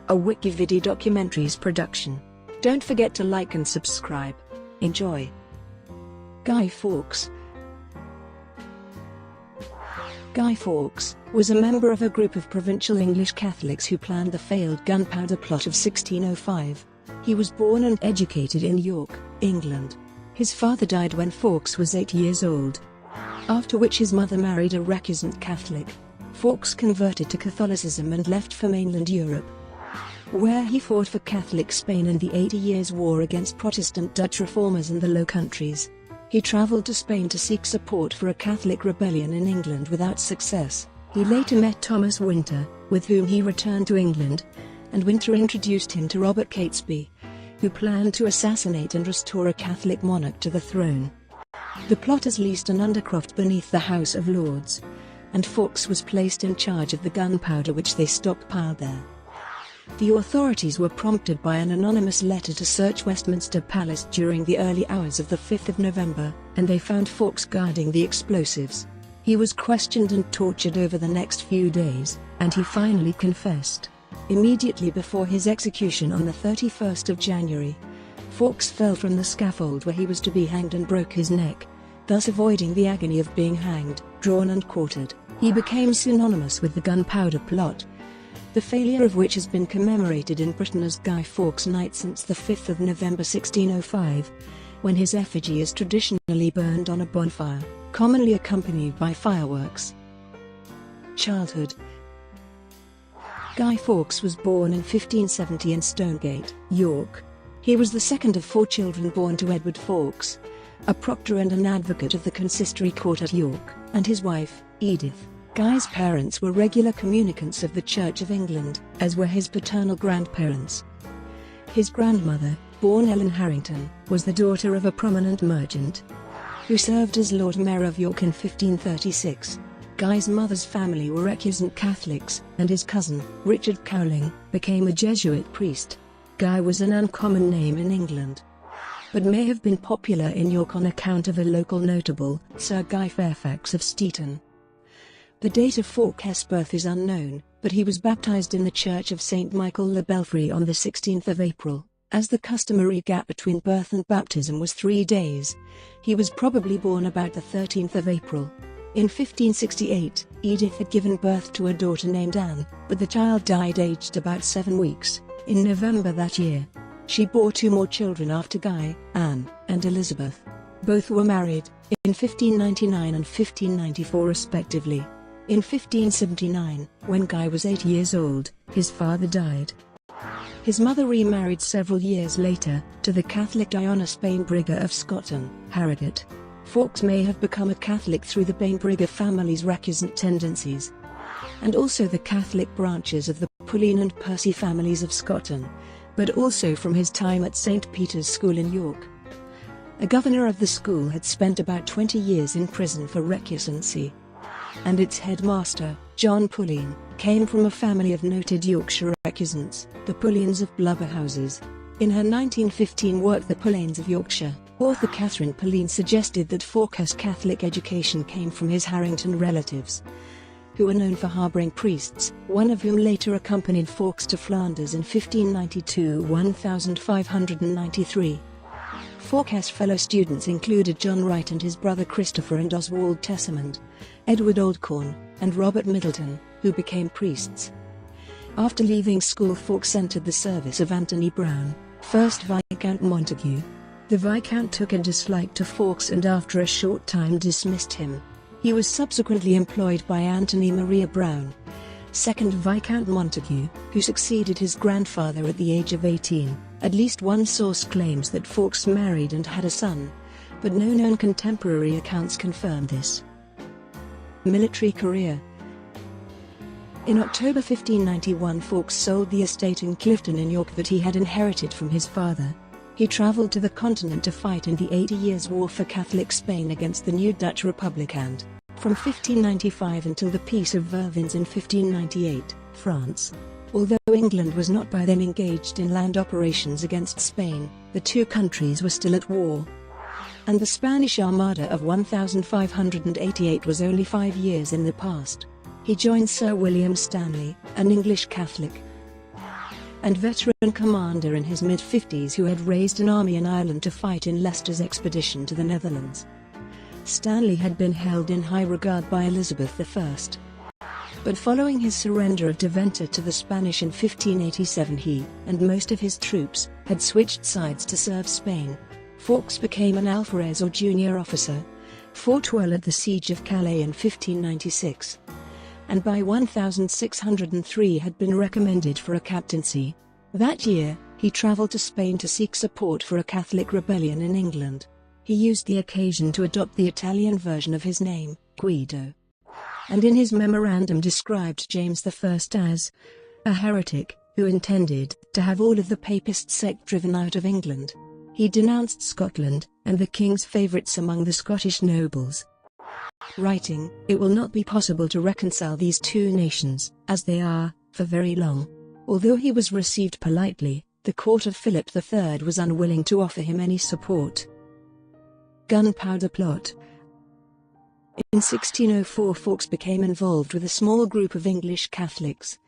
a WikiVidi documentaries production. Don't forget to like and subscribe. Enjoy. Guy Fawkes. Guy Fawkes was a member of a group of provincial English Catholics who planned the failed Gunpowder Plot of 1605. He was born and educated in York, England. His father died when Fawkes was 8 years old, after which his mother married a recusant Catholic. Fawkes converted to Catholicism and left for mainland Europe, where he fought for Catholic Spain in the 80 Years' War against Protestant Dutch reformers in the Low Countries. He travelled to Spain to seek support for a Catholic rebellion in England without success. He later met Thomas Wintour, with whom he returned to England, and Wintour introduced him to Robert Catesby, who planned to assassinate and restore a Catholic monarch to the throne. The plotters leased an undercroft beneath the House of Lords, and Fawkes was placed in charge of the gunpowder which they stockpiled there. The authorities were prompted by an anonymous letter to search Westminster Palace during the early hours of the 5th of November, and they found Fawkes guarding the explosives. He was questioned and tortured over the next few days, and he finally confessed. Immediately before his execution on the 31st of January, Fawkes fell from the scaffold where he was to be hanged and broke his neck, thus avoiding the agony of being hanged, drawn and quartered. He became synonymous with the Gunpowder Plot, the failure of which has been commemorated in Britain as Guy Fawkes Night since the 5th of November 1605, when his effigy is traditionally burned on a bonfire, commonly accompanied by fireworks. Childhood. Guy Fawkes was born in 1570 in Stonegate, York. He was the second of 4 children born to Edward Fawkes, a proctor and an advocate of the consistory court at York, and his wife, Edith. Guy's parents were regular communicants of the Church of England, as were his paternal grandparents. His grandmother, born Ellen Harrington, was the daughter of a prominent merchant, who served as Lord Mayor of York in 1536. Guy's mother's family were recusant Catholics, and his cousin, Richard Cowling, became a Jesuit priest. Guy was an uncommon name in England, but may have been popular in York on account of a local notable, Sir Guy Fairfax of Steeton. The date of Fawkes' birth is unknown, but he was baptized in the Church of St. Michael le Belfry on the 16th of April, as the customary gap between birth and baptism was 3 days. He was probably born about the 13th of April. In 1568, Edith had given birth to a daughter named Anne, but the child died aged about 7 weeks, in November that year. She bore 2 more children after Guy, Anne, and Elizabeth. Both were married, in 1599 and 1594 respectively. In 1579, when Guy was 8 years old, his father died. His mother remarried several years later, to the Catholic Diana Bainbrigger of Scotton, Harrogate. Fawkes may have become a Catholic through the Bainbrigger family's recusant tendencies, and also the Catholic branches of the Pullein and Percy families of Scotton, but also from his time at St. Peter's School in York. A governor of the school had spent about 20 years in prison for recusancy, and its headmaster, John Pullein, came from a family of noted Yorkshire recusants, the Pulleins of Blubberhouses. In her 1915 work The Pulleins of Yorkshire, author Catherine Pullein suggested that Fawkes' Catholic education came from his Harrington relatives, who were known for harbouring priests, one of whom later accompanied Fawkes to Flanders in 1592–1593. Fawkes' fellow students included John Wright and his brother Christopher and Oswald Tessamond, Edward Oldcorn, and Robert Middleton, who became priests. After leaving school, Fawkes entered the service of Anthony Browne, 1st Viscount Montague. The Viscount took a dislike to Fawkes and after a short time dismissed him. He was subsequently employed by Anthony Maria Browne, 2nd Viscount Montague, who succeeded his grandfather at the age of 18. At least one source claims that Fawkes married and had a son, but no known contemporary accounts confirm this. Military career. In October 1591, Fawkes sold the estate in Clifton in York that he had inherited from his father. He travelled to the continent to fight in the 80 Years' War for Catholic Spain against the new Dutch Republic and, from 1595 until the Peace of Vervins in 1598, France. Although England was not by then engaged in land operations against Spain, the two countries were still at war, and the Spanish Armada of 1588 was only 5 years in the past. He joined Sir William Stanley, an English Catholic, and veteran commander in his mid-50s who had raised an army in Ireland to fight in Leicester's expedition to the Netherlands. Stanley had been held in high regard by Elizabeth I. But following his surrender of Deventer to the Spanish in 1587, he, and most of his troops, had switched sides to serve Spain. Fawkes became an alferez or junior officer, fought well at the Siege of Calais in 1596, and by 1603 had been recommended for a captaincy. That year, he travelled to Spain to seek support for a Catholic rebellion in England. He used the occasion to adopt the Italian version of his name, Guido, and in his memorandum described James I as a heretic who intended to have all of the Papist sect driven out of England. He denounced Scotland and the king's favourites among the Scottish nobles, writing, "It will not be possible to reconcile these two nations, as they are, for very long." Although he was received politely, the court of Philip III was unwilling to offer him any support. Gunpowder Plot. In 1604, Fawkes became involved with a small group of English Catholics,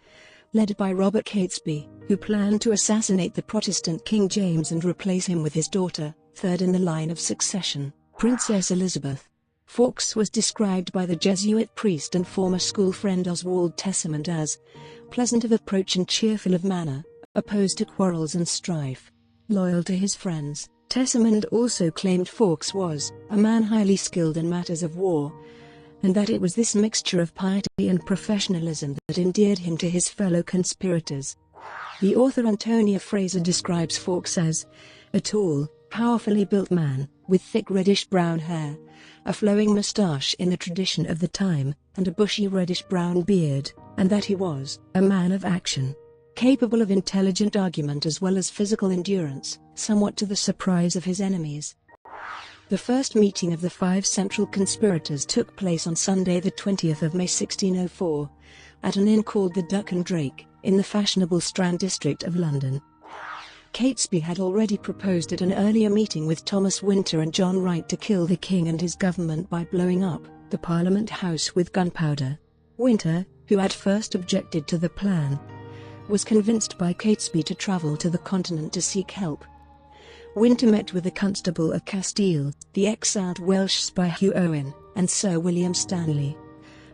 led by Robert Catesby, who planned to assassinate the Protestant King James and replace him with his daughter, third in the line of succession, Princess Elizabeth. Fawkes was described by the Jesuit priest and former school friend Oswald Tessamond as pleasant of approach and cheerful of manner, opposed to quarrels and strife, loyal to his friends. Tessamond also claimed Fawkes was a man highly skilled in matters of war, and that it was this mixture of piety and professionalism that endeared him to his fellow conspirators. The author Antonia Fraser describes Fawkes as a tall, powerfully built man, with thick reddish-brown hair, a flowing moustache in the tradition of the time, and a bushy reddish-brown beard, and that he was a man of action, capable of intelligent argument as well as physical endurance, somewhat to the surprise of his enemies. The first meeting of the five central conspirators took place on Sunday the 20th of May 1604, at an inn called the Duck and Drake, in the fashionable Strand district of London. Catesby had already proposed at an earlier meeting with Thomas Wintour and John Wright to kill the king and his government by blowing up the Parliament House with gunpowder. Wintour, who at first objected to the plan, was convinced by Catesby to travel to the continent to seek help. Wintour met with the Constable of Castile, the exiled Welsh spy Hugh Owen, and Sir William Stanley,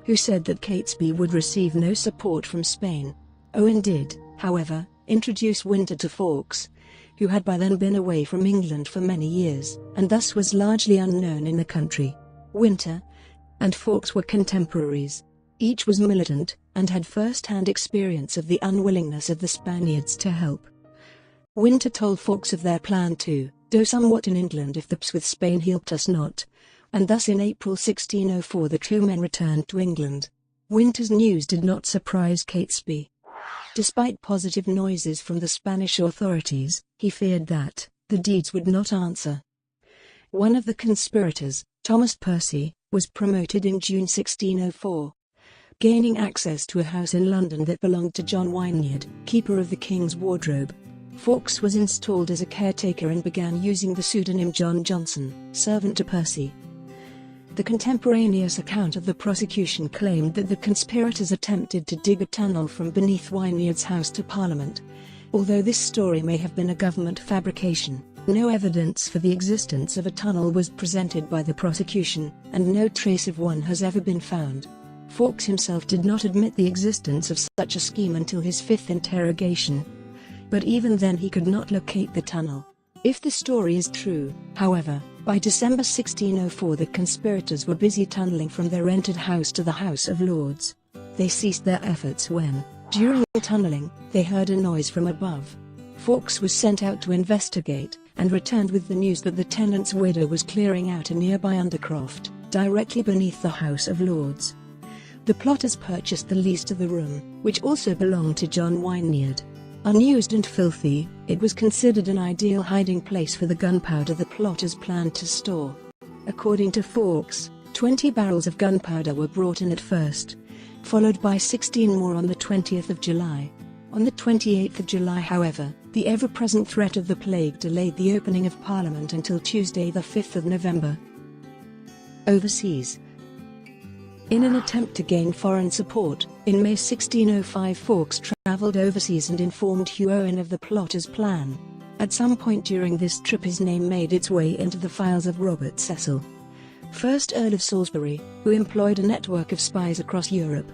who said that Catesby would receive no support from Spain. Owen did, however, introduce Wintour to Fawkes, who had by then been away from England for many years, and thus was largely unknown in the country. Wintour and Fawkes were contemporaries. Each was militant, and had first-hand experience of the unwillingness of the Spaniards to help. Wintour told Fawkes of their plan to do somewhat in England if the peace with Spain helped us not, and thus in April 1604 the two men returned to England. Wintour's news did not surprise Catesby. Despite positive noises from the Spanish authorities, he feared that the deeds would not answer. One of the conspirators, Thomas Percy, was promoted in June 1604. Gaining access to a house in London that belonged to John Wynyard, keeper of the King's Wardrobe, Fawkes was installed as a caretaker and began using the pseudonym John Johnson, servant to Percy. The contemporaneous account of the prosecution claimed that the conspirators attempted to dig a tunnel from beneath Wynyard's house to Parliament. Although this story may have been a government fabrication, no evidence for the existence of a tunnel was presented by the prosecution, and no trace of one has ever been found. Fawkes himself did not admit the existence of such a scheme until his fifth interrogation, but even then he could not locate the tunnel. If the story is true, however, by December 1604 the conspirators were busy tunneling from their rented house to the House of Lords. They ceased their efforts when, during the tunneling, they heard a noise from above. Fawkes was sent out to investigate, and returned with the news that the tenant's widow was clearing out a nearby undercroft, directly beneath the House of Lords. The plotters purchased the lease to the room, which also belonged to John Wynyard. Unused and filthy, it was considered an ideal hiding place for the gunpowder the plotters planned to store. According to Fawkes, 20 barrels of gunpowder were brought in at first, followed by 16 more on the 20th of July. On the 28th of July, however, the ever-present threat of the plague delayed the opening of Parliament until Tuesday the 5th of November. Overseas. In an attempt to gain foreign support, in May 1605 Fawkes travelled overseas and informed Hugh Owen of the plotter's plan. At some point during this trip his name made its way into the files of Robert Cecil, 1st Earl of Salisbury, who employed a network of spies across Europe.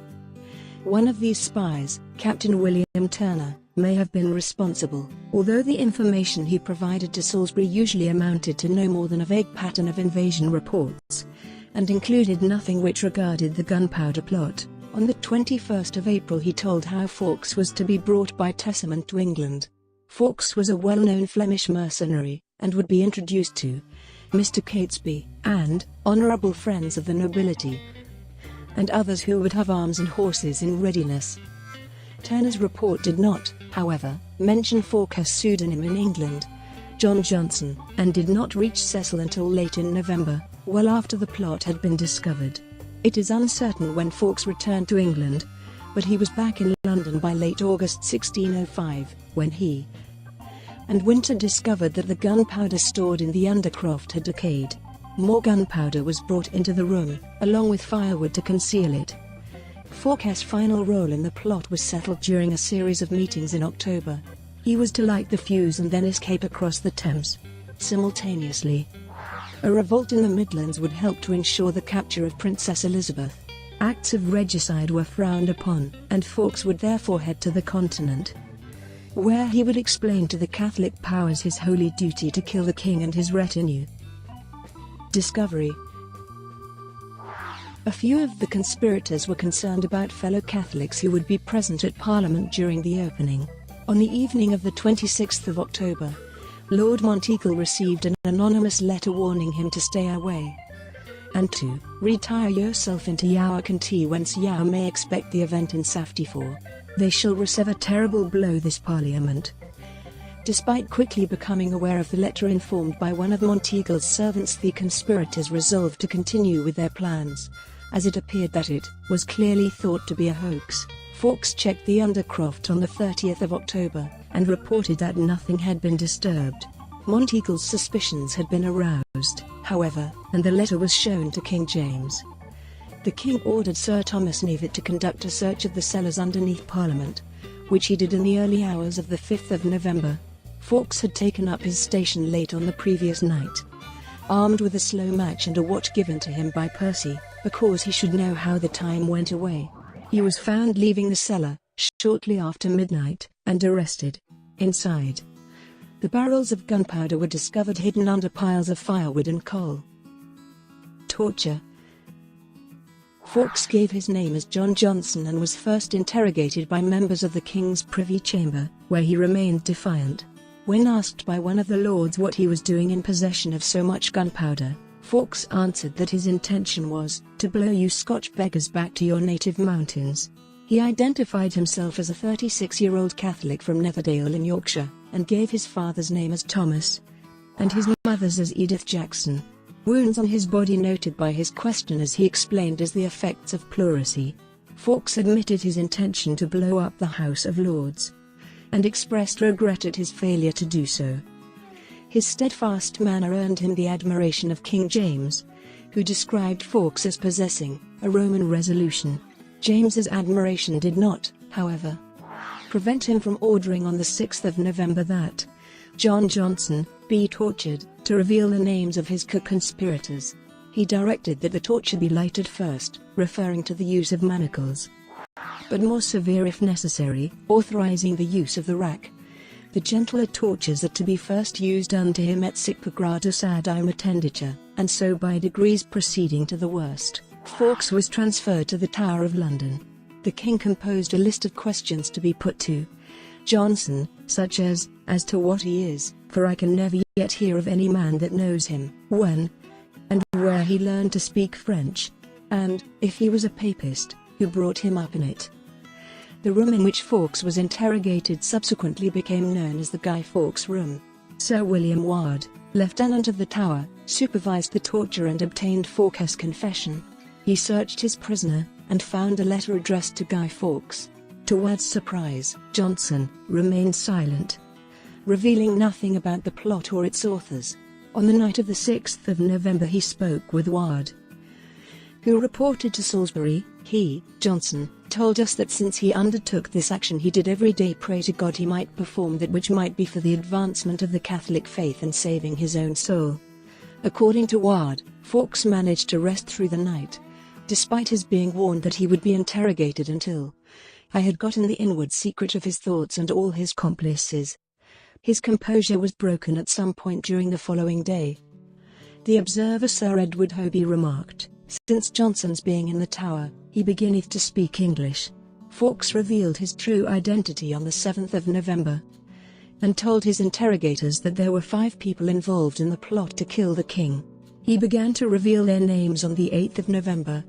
One of these spies, Captain William Turner, may have been responsible, although the information he provided to Salisbury usually amounted to no more than a vague pattern of invasion reports, and included nothing which regarded the Gunpowder Plot. On the 21st of April he told how Fawkes was to be brought by testament to England. Fawkes was a well-known Flemish mercenary, and would be introduced to Mr. Catesby, and honourable friends of the nobility, and others who would have arms and horses in readiness. Turner's report did not, however, mention Fawkes' pseudonym in England, John Johnson, and did not reach Cecil until late in November, well after the plot had been discovered. It is uncertain when Fawkes returned to England, but he was back in London by late August 1605, when he and Wintour discovered that the gunpowder stored in the undercroft had decayed. More gunpowder was brought into the room, along with firewood to conceal it. Fawkes' final role in the plot was settled during a series of meetings in October. He was to light the fuse and then escape across the Thames. Simultaneously, a revolt in the Midlands would help to ensure the capture of Princess Elizabeth. Acts of regicide were frowned upon, and Fawkes would therefore head to the continent, where he would explain to the Catholic powers his holy duty to kill the king and his retinue. Discovery. A few of the conspirators were concerned about fellow Catholics who would be present at Parliament during the opening. On the evening of the 26th of October, Lord Monteagle received an anonymous letter warning him to stay away and to retire yourself into Yower County, whence Yower may expect the event in safety, for they shall receive a terrible blow this Parliament. Despite quickly becoming aware of the letter informed by one of Monteagle's servants, the conspirators resolved to continue with their plans, as it appeared that it was clearly thought to be a hoax. Fawkes checked the undercroft on the 30th of October, and reported that nothing had been disturbed. Monteagle's suspicions had been aroused, however, and the letter was shown to King James. The king ordered Sir Thomas Knevet to conduct a search of the cellars underneath Parliament, which he did in the early hours of the 5th of November. Fawkes had taken up his station late on the previous night, armed with a slow match and a watch given to him by Percy, because he should know how the time went away. He was found leaving the cellar shortly after midnight, and arrested. Inside, the barrels of gunpowder were discovered hidden under piles of firewood and coal. Torture. Fawkes gave his name as John Johnson and was first interrogated by members of the King's Privy Chamber, where he remained defiant. When asked by one of the lords what he was doing in possession of so much gunpowder, Fawkes answered that his intention was to blow you Scotch beggars back to your native mountains. He identified himself as a 36-year-old Catholic from Netherdale in Yorkshire, and gave his father's name as Thomas, and his mother's as Edith Jackson. Wounds on his body noted by his questioners he explained as the effects of pleurisy. Fawkes admitted his intention to blow up the House of Lords, and expressed regret at his failure to do so. His steadfast manner earned him the admiration of King James, who described Fawkes as possessing a Roman resolution. James's admiration did not, however, prevent him from ordering on the 6th of November that John Johnson be tortured, to reveal the names of his co-conspirators. He directed that the torture be lighted first, referring to the use of manacles, but more severe if necessary, authorizing the use of the rack. The gentler tortures are to be first used unto him et sic per gradus ad imitenditur, and so by degrees proceeding to the worst. Fawkes was transferred to the Tower of London. The king composed a list of questions to be put to Johnson, such as to what he is, for I can never yet hear of any man that knows him, when and where he learned to speak French, and, if he was a papist, who brought him up in it. The room in which Fawkes was interrogated subsequently became known as the Guy Fawkes Room. Sir William Ward, Lieutenant of the Tower, supervised the torture and obtained Fawkes' confession. He searched his prisoner, and found a letter addressed to Guy Fawkes. To Ward's surprise, Johnson remained silent, revealing nothing about the plot or its authors. On the night of the 6th of November he spoke with Ward, who reported to Salisbury. He, Johnson, told us that since he undertook this action he did every day pray to God he might perform that which might be for the advancement of the Catholic faith and saving his own soul. According to Ward, Fawkes managed to rest through the night, despite his being warned that he would be interrogated until I had gotten the inward secret of his thoughts and all his complices. His composure was broken at some point during the following day. The observer Sir Edward Hobey remarked, "Since Johnson's being in the Tower, he beginneth to speak English." Fawkes revealed his true identity on the 7th of November, and told his interrogators that there were 5 people involved in the plot to kill the king. He began to reveal their names on the 8th of November,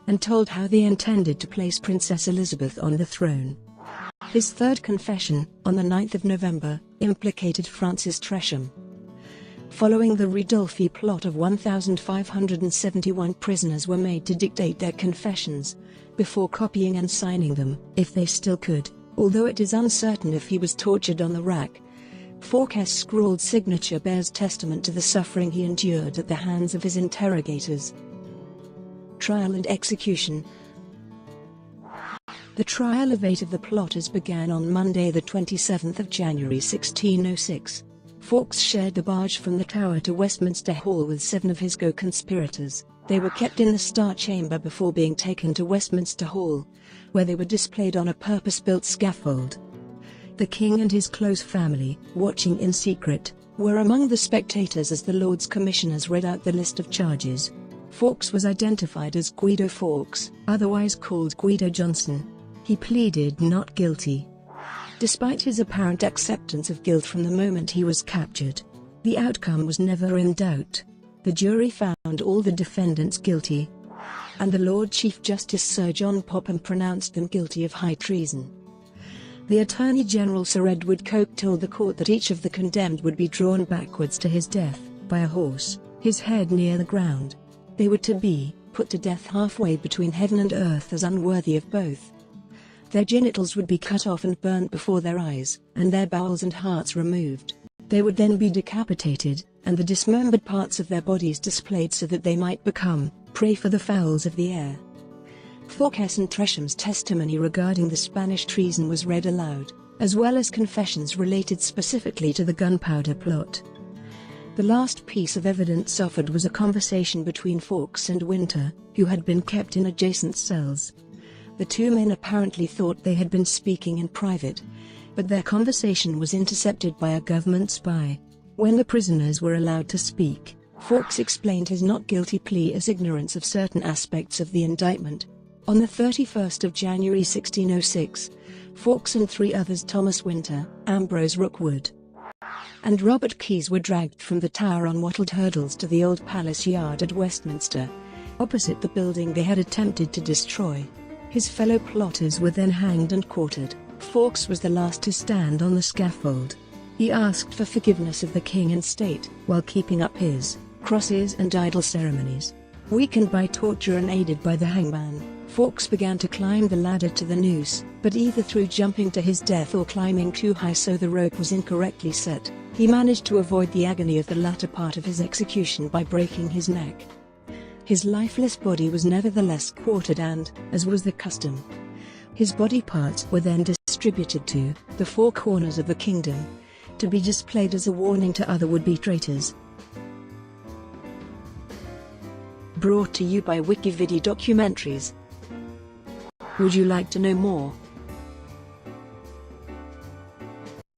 and told how they intended to place Princess Elizabeth on the throne. His third confession, on the 9th of November, implicated Francis Tresham. Following the Ridolfi plot of 1,571 prisoners were made to dictate their confessions, before copying and signing them, if they still could, although it is uncertain if he was tortured on the rack. Fawkes' scrawled signature bears testament to the suffering he endured at the hands of his interrogators. Trial and execution. The trial of 8 of the plotters began on Monday the 27th of January 1606. Fawkes shared the barge from the Tower to Westminster Hall with 7 of his co-conspirators. They were kept in the Star Chamber before being taken to Westminster Hall, where they were displayed on a purpose-built scaffold. The king and his close family, watching in secret, were among the spectators as the Lords Commissioners read out the list of charges. Fawkes was identified as Guido Fawkes, otherwise called Guido Johnson. He pleaded not guilty, despite his apparent acceptance of guilt from the moment he was captured. The outcome was never in doubt. The jury found all the defendants guilty, and the Lord Chief Justice Sir John Popham pronounced them guilty of high treason. The Attorney General Sir Edward Coke told the court that each of the condemned would be drawn backwards to his death, by a horse, his head near the ground. They were to be put to death halfway between heaven and earth as unworthy of both. Their genitals would be cut off and burnt before their eyes, and their bowels and hearts removed. They would then be decapitated, and the dismembered parts of their bodies displayed so that they might become prey for the fowls of the air. Fawkes and Tresham's testimony regarding the Spanish treason was read aloud, as well as confessions related specifically to the Gunpowder Plot. The last piece of evidence offered was a conversation between Fawkes and Wintour, who had been kept in adjacent cells. The 2 men apparently thought they had been speaking in private, but their conversation was intercepted by a government spy. When the prisoners were allowed to speak, Fawkes explained his not guilty plea as ignorance of certain aspects of the indictment. On the 31st of January 1606, Fawkes and 3 others, Thomas Wintour, Ambrose Rookwood, and Robert Keyes, were dragged from the Tower on wattled hurdles to the old palace yard at Westminster, opposite the building they had attempted to destroy. His fellow plotters were then hanged and quartered. Fawkes was the last to stand on the scaffold. He asked for forgiveness of the king and state, while keeping up his crosses and idle ceremonies. Weakened by torture and aided by the hangman, Fawkes began to climb the ladder to the noose, but either through jumping to his death or climbing too high so the rope was incorrectly set, he managed to avoid the agony of the latter part of his execution by breaking his neck. His lifeless body was nevertheless quartered and, as was the custom, his body parts were then distributed to the 4 corners of the kingdom, to be displayed as a warning to other would-be traitors. Brought to you by WikiVidi Documentaries. Would you like to know more?